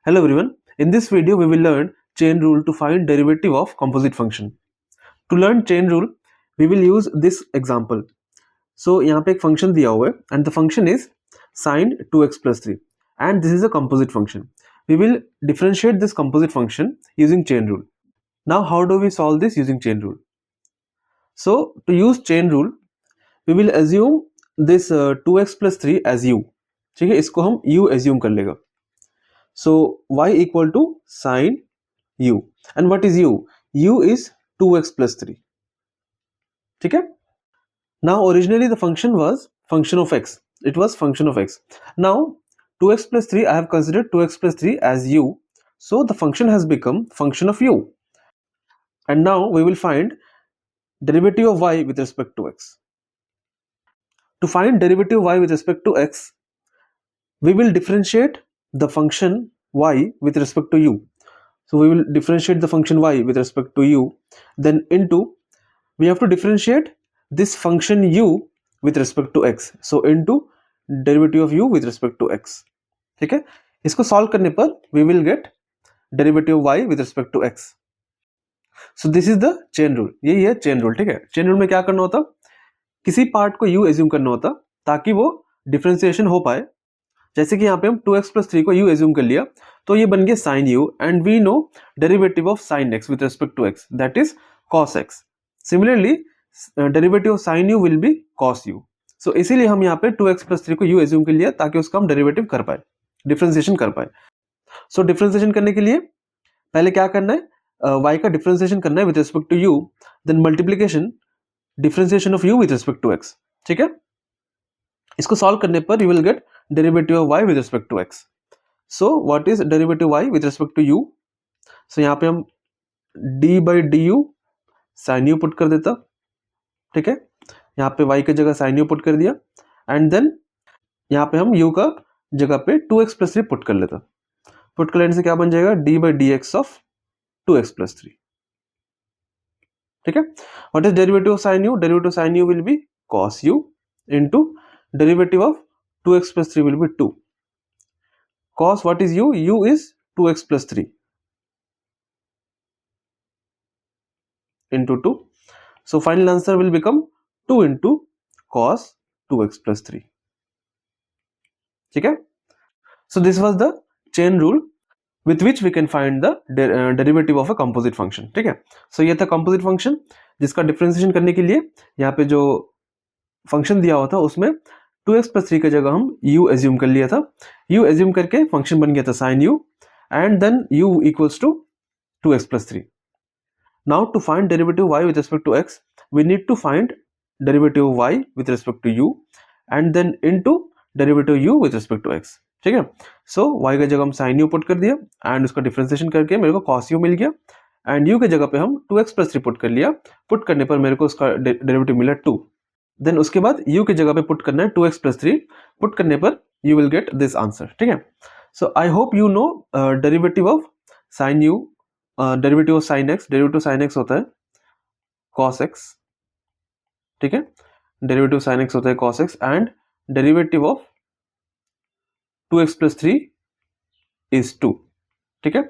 Hello everyone. In this video we will learn chain rule to find derivative of composite function. To learn chain rule we will use this example. So यहाँ पे एक function दिया हुआ है and the function is sin 2x plus 3 and this is a composite function. We will differentiate this composite function using chain rule. Now how do we solve this using chain rule? So to use chain rule we will assume this 2x plus 3 as u. ठीक है, इसको हम u assume कर लेगा. So y equal to sin u and what is u? U is 2x plus 3. ठीक है. Now originally the function was function of x. It was function of x. Now 2x plus 3 I have considered 2x plus 3 as u. So the function has become function of u. And now we will find derivative of y with respect to x. To find derivative of y with respect to x, we will differentiate the function y with respect to u. So we will differentiate the function y with respect to u, then into we have to differentiate this function u with respect to x. So into derivative of u with respect to x. ठीक है, इसको solve करने पर we will get derivative of y with respect to x. So this is the chain rule. यही है chain rule. ठीक है, chain rule में क्या करना होता, किसी पार्ट को u assume करना होता ताकि वो differentiation हो पाए. जैसे कि यहाँ पे हम 2x plus 3 को u assume कर लिया तो ये बन गया sin u and we know derivative of sin x with respect to x, that is cos x. Similarly derivative of sin u will be cos u. So इसीलिए हम यहाँ पे 2x plus 3 को u assume कर लिया ताकि उसका हम डेरिवेटिव कर पाए, डिफरेंशिएशन कर पाए. सो डिफरेंशिएशन करने के लिए पहले क्या करना है, y का डिफरेंशिएशन करना है with respect to u, then multiplication differentiation of u with respect to x. ठीक है, इसको सॉल्व करने पर you will get derivative of y with respect to x. So what is derivative y with respect to u? So यहाँ पे हम d by D U sine U put कर देता. ठीक है, यहाँ पे y की जगह साइन यू पुट कर दिया एंड देन यहाँ पे हम u का जगह पे 2x प्लस 3 पुट कर लेता. पुट कर लेने से क्या बन जाएगा, d by D x of 2x plus 3. ठीक है, what is derivative of sine you? Derivative of sine you will be cos u into derivative of 2x plus 3 will be 2. Cos what is u? U is 2x plus 3 into 2. So final answer will become 2 into cos 2x plus 3. ठीक है, so this was the chain rule with which we can find the derivative of a composite function. ठीक है, so ये था composite function जिसका differentiation करने के लिए यहाँ पे जो function दिया हुआ था उसमें 2x plus 3 की जगह हम u assume कर लिया था. u assume करके function बन गया था sin u and then u equals to 2x plus 3. Now to find derivative y with respect to x, we need to find derivative of y with respect to u and then into derivative u with respect to x. ठीक है, so y की जगह हम sin u put कर दिया and उसका differentiation करके मेरे को cos u मिल गया and u की जगह पे हम 2x plus 3 पुट कर लिया. पुट करने पर मेरे को उसका डेरिवेटिव मिला 2. देन उसके बाद u की जगह पे पुट करना है 2x plus 3. पुट करने पर you will get this answer. ठीक है, so I hope you know derivative of sin u, derivative of sin x. derivative of sin x होता है cos x. ठीक है, derivative of sin x होता है cos x and derivative of 2x plus 3 is 2. ठीक है,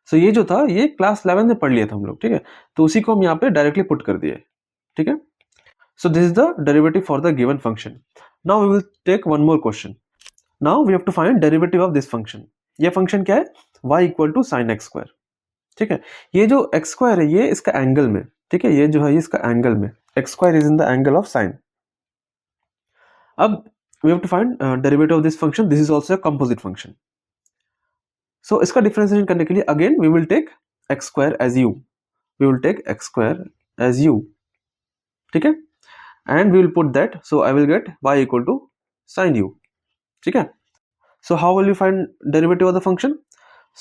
so ये जो था ये क्लास 11 में पढ़ लिया था हम लोग. ठीक है, तो उसी को हम यहाँ पे डायरेक्टली पुट कर दिए. ठीक है, so this is the derivative for the given function. Now we will take one more question. Now we have to find derivative of this function. ये function क्या है, y equal to sin x square. ठीक है, ये जो x square है ये इसका एंगल में, ठीक है, ये जो है इसका एंगल में, x square is in the angle of sin. अब we have to find derivative of this function. This is also a composite function. So इसका differentiation करने के लिए again we will take x square as u. We will take x square as u. ठीक है, and we will put that, so I will get y equal to sin u. ठीक है, so how will you find derivative of the function?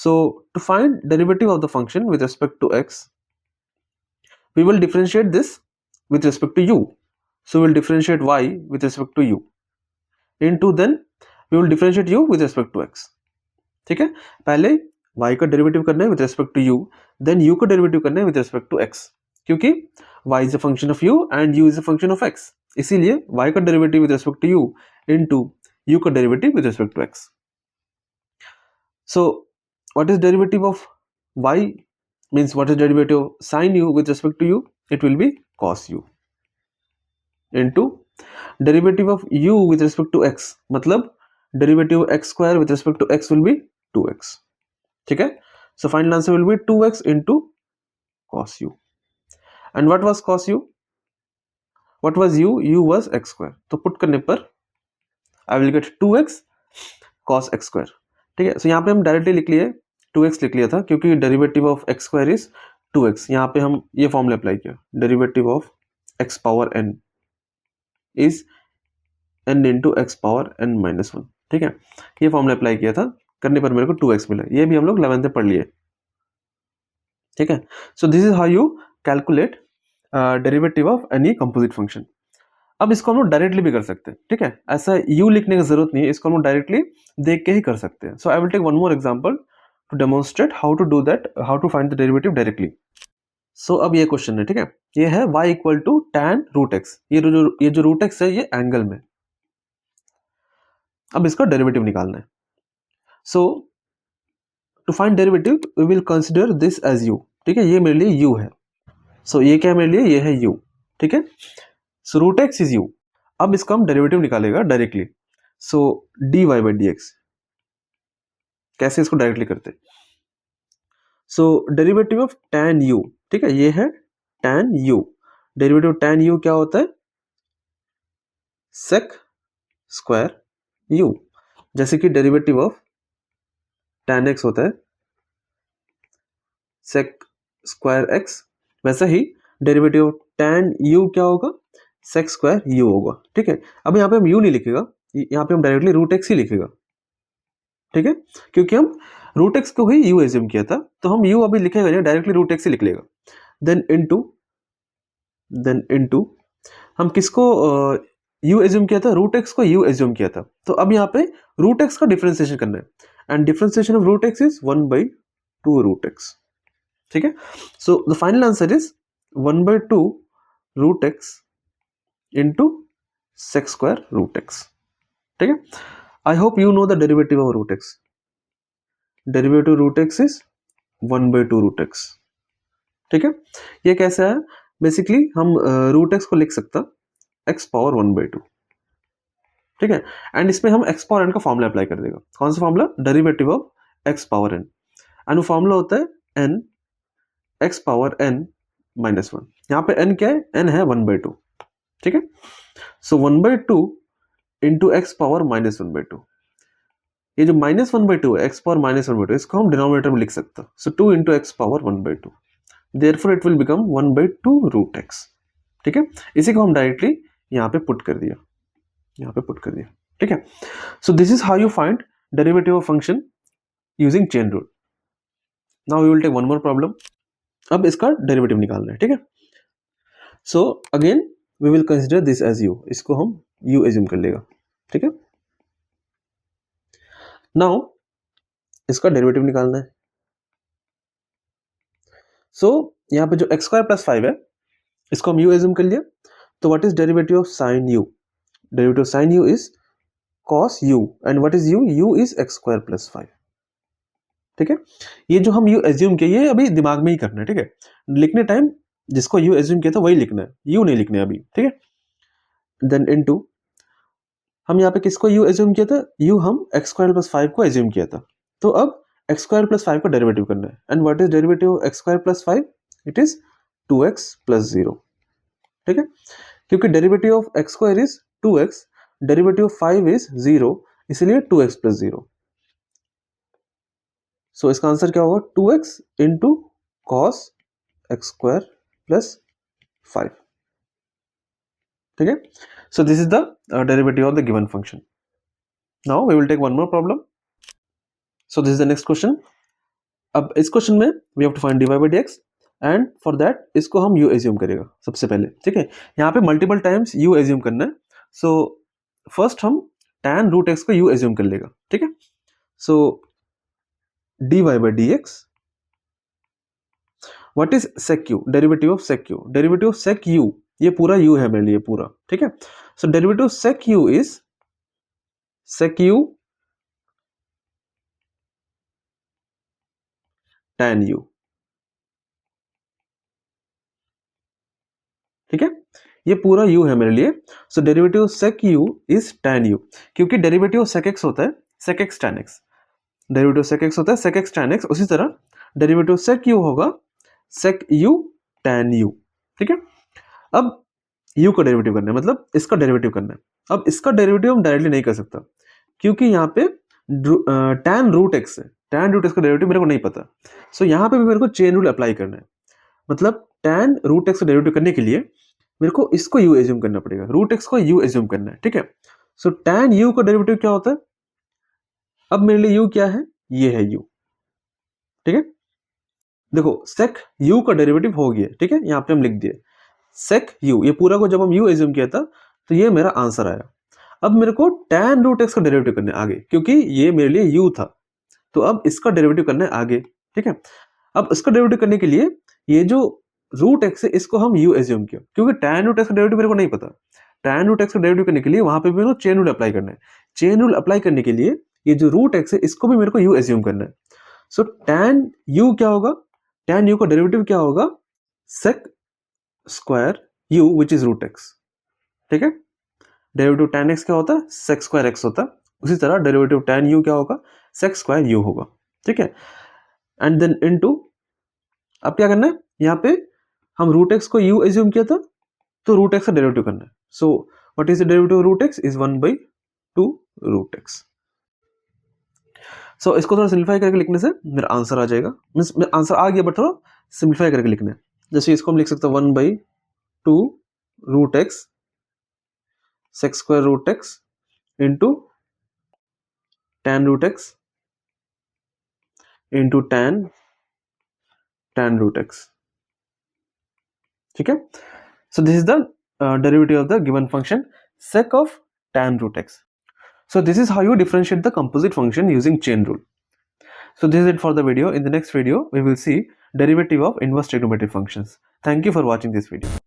So to find derivative of the function with respect to x, we will differentiate this with respect to u. So we will differentiate y with respect to u into then we will differentiate u with respect to x. ठीक है, पहले y का derivative करना है with respect to u, then u का derivative करना है with respect to x, क्योंकि y is a function of u and u is a function of x. इसीलिए y का derivative with respect to u into u का derivative with respect to x. So what is derivative of y, means what is derivative of sin u with respect to u, it will be cos u, into derivative of u with respect to x, मतलब derivative x square with respect to x will be 2x. ठीक है, so final answer will be 2x into cos u. and what was cos u, what was u, u was x square, तो put करने पर I will get 2x cos x square. ठीक है, so यहाँ पे हम डायरेक्टली लिख लिए 2x लिख लिया था क्योंकि derivative of x square is 2x. यहाँ पे हम ये फॉर्मूला अप्लाई किया, derivative of x power n is n into X power n minus 1. ठीक है, ये फॉर्मूला अप्लाई किया था, करने पर मेरे को 2x मिला. ये भी हम लोग 11th में पढ़ लिए. ठीक है, so this is how you calculate derivative of any composite function. अब इसको हम लोग डायरेक्टली भी कर सकते हैं. ठीक है, ऐसा u लिखने की जरूरत नहीं है, इसको हम लोग डायरेक्टली देख के ही कर सकते हैं. So I will take one more example to demonstrate how to do that, how to find the derivative directly. So अब ये क्वेश्चन है. ठीक है, ये है y equal to tan root X. ये जो रूट एक्स है ये एंगल में. अब इसका डेरिवेटिव निकालना है. So to find derivative we will consider this as u. ठीक है, ये मेरे लिए u है. सो ये क्या मेरे लिए, ये है u. ठीक है, so root X is u. अब इसका हम डेरिवेटिव निकालेगा directly. So dy by dx, कैसे इसको डायरेक्टली करते. So derivative of tan u, ठीक है, ये है tan u. Derivative tan u क्या होता है, sec स्क्वायर u. जैसे कि डेरिवेटिव ऑफ tan x होता है sec स्क्वायर x, वैसा ही डेरिवेटिव ऑफ tan u क्या होगा, sec स्क्वायर u होगा. ठीक है, अब यहाँ पे हम u नहीं लिखेगा, यहाँ पे हम डायरेक्टली रूट एक्स ही लिखेगा. ठीक है, क्योंकि हम रूट एक्स को ही u एज्यूम किया था, तो हम u अभी लिखेगा नहीं, डायरेक्टली रूट एक्स ही लिख लेगा. देन इनटू हम किसको u एज्यूम किया था, रूट एक्स को u एज्यूम किया था. तो अब यहाँ पे रूट एक्स का डिफरेंशिएशन करना है, and differentiation of root X is 1/2 root X. ठीक है, so the final answer is 1/2 root X into sec square root X. ठीक है, I hope you know the derivative of root X. Derivative root X is 1/2 root X. ठीक है, ये कैसा है, basically हम रूट एक्स को लिख सकता x पावर 1/2. ठीक है, एंड इसमें हम x पावर n का फॉर्मूला अप्लाई कर देगा. कौन सा formula, derivative of x power n, and वो फॉर्मूला होता है n x power n minus 1. यहाँ पे n क्या है, n है 1/2. ठीक है, सो 1/2 इंटू एक्स पावर माइनस 1/2. ये जो माइनस 1/2 है, एक्स पावर माइनस 1/2, इसको हम डिनोमिनेटर में लिख सकते हैं. So 2 into X power 1/2, therefore it will become 1/2 root X. ठीक है, इसी को हम डायरेक्टली यहाँ पे पुट कर दिया, यहाँ पे पुट कर दिया. ठीक है, so this is how you find derivative of function using chain rule. Now we will take one more problem. अब इसका डेरिवेटिव निकालना है. ठीक है, so again we will consider this as u. इसको हम u एज्यूम कर लेगा. ठीक है, नाउ इसका डेरिवेटिव निकालना है. सो यहाँ पे जो एक्स स्क्वायर प्लस 5 है, इसको हम u एज्यूम कर लिया. तो what is derivative of sine u, derivative of sine u is cos u, and what is u, u is x square plus 5. ठीक है, ये जो हम u एज्यूम किया, ये अभी दिमाग में ही करना है. ठीक है, लिखने टाइम जिसको u एज्यूम किया था वही लिखना है, u नहीं लिखना है अभी. ठीक है, देन इनटू हम यहाँ पे किसको u एज्यूम किया था, u हम एक्स स्क्वायर प्लस 5 को एज्यूम किया था. तो अब एक्स स्क्वायर प्लस 5 का डेरिवेटिव करना है, and what is derivative of x square plus 5, it is 2x plus 0. ठीक है, क्योंकि derivative of x square is 2x, derivative of 5 is 0, इसलिए 2x प्लस 0. सो इसका आंसर क्या होगा, 2x into cos x square plus 5. ठीक है, so this is the derivative of the given function. Now we will take one more problem. So this is the next question. अब इस question में we have to find dy by dx, and for that इसको हम u assume करेगा सबसे पहले. ठीक है, यहाँ पे मल्टीपल टाइम्स u assume करना है. So first हम tan रूट x को u assume कर लेगा. ठीक है, so dy by dx, what is sec u, derivative of sec u, derivative of sec u, ये पूरा u है मेरे लिए पूरा. ठीक है, so derivative of sec u is sec u tan u। ठीक है, ये पूरा u है मेरे लिए। So derivative sec u is tan u, क्योंकि डेरिवेटिव sec x होता है sec x tan x, derivative sec x होता है sec x tan x, उसी तरह डेरिवेटिव sec u होगा sec u tan u। ठीक है, अब u का डेरिवेटिव करना है, मतलब इसका डेरिवेटिव करना है। अब इसका डेरिवेटिव हम डायरेक्टली नहीं कर सकता, क्योंकि यहाँ पे tan रूट एक्स है, tan रूट एक्स का डेरिवेटिव मेरे को नहीं पता। सो यहाँ पे भी मेरे को चेन रूल अप्लाई करना है, मतलब tan रूट एक्स का डेरिवेटिव करने के लिए मेरे को इसको u एज्यूम करना पड़ेगा, रूट एक्स को u एज्यूम करना है। ठीक है, सो tan u का डेरिवेटिव क्या होता है, अब मेरे लिए u क्या है, ये है u। ठीक है, देखो sec u का डेरिवेटिव हो गया। ठीक है, यहाँ पे हम लिख दिए sec u, ये पूरा को जब हम u एज्यूम किया था तो ये मेरा आंसर आया। अब मेरे को tan रूट एक्स का डेरिवेटिव करना है आगे, क्योंकि ये मेरे लिए u था, तो अब इसका डेरिवेटिव करना है आगे। ठीक है, अब इसका डेरिवेटिव करने के लिए ये जो रूट एक्स है इसको हम u एज्यूम किया, क्योंकि tan रूट एक्स का डेरिवेटिव मेरे को नहीं पता। tan रूट एक्स का डेरिवेटिव करने के लिए वहां पे मेरे को चेन रूल अप्लाई करना है। चेन रूल अप्लाई करने के लिए ये जो रूट एक्स है इसको भी मेरे को u एज्यूम करना है। सो tan u क्या होगा, tan u का डेरिवेटिव क्या होगा, sec square u which is root X. ठीक है, डेरिवेटिव tan x क्या होता है, sec स्क्वायर x होता है, उसी तरह डेरिवेटिव tan u क्या होगा, sec स्क्वायर u होगा। ठीक है, एंड देन इनटू, अब क्या करना है, यहाँ पे हम रूट एक्स को u एज्यूम किया था, तो रूट एक्स का डेरिवेटिव करना है। So what is the derivative root X is 1/2 root X. So इसको थोड़ा सिंप्लीफाई करके लिखने से मेरा आंसर आ जाएगा, मीन्स मेरा आंसर आ गया बट थोड़ा सिंप्लीफाई करके लिखना है। जैसे इसको हम लिख सकते हैं 1/2 root X sec square root X into tan root X into tan root X. ठीक है, so this is the derivative of the given function sec of tan root x. So this is how you differentiate the composite function using chain rule. So this is it for the video. In the next video we will see derivative of inverse trigonometric functions. Thank you for watching this video.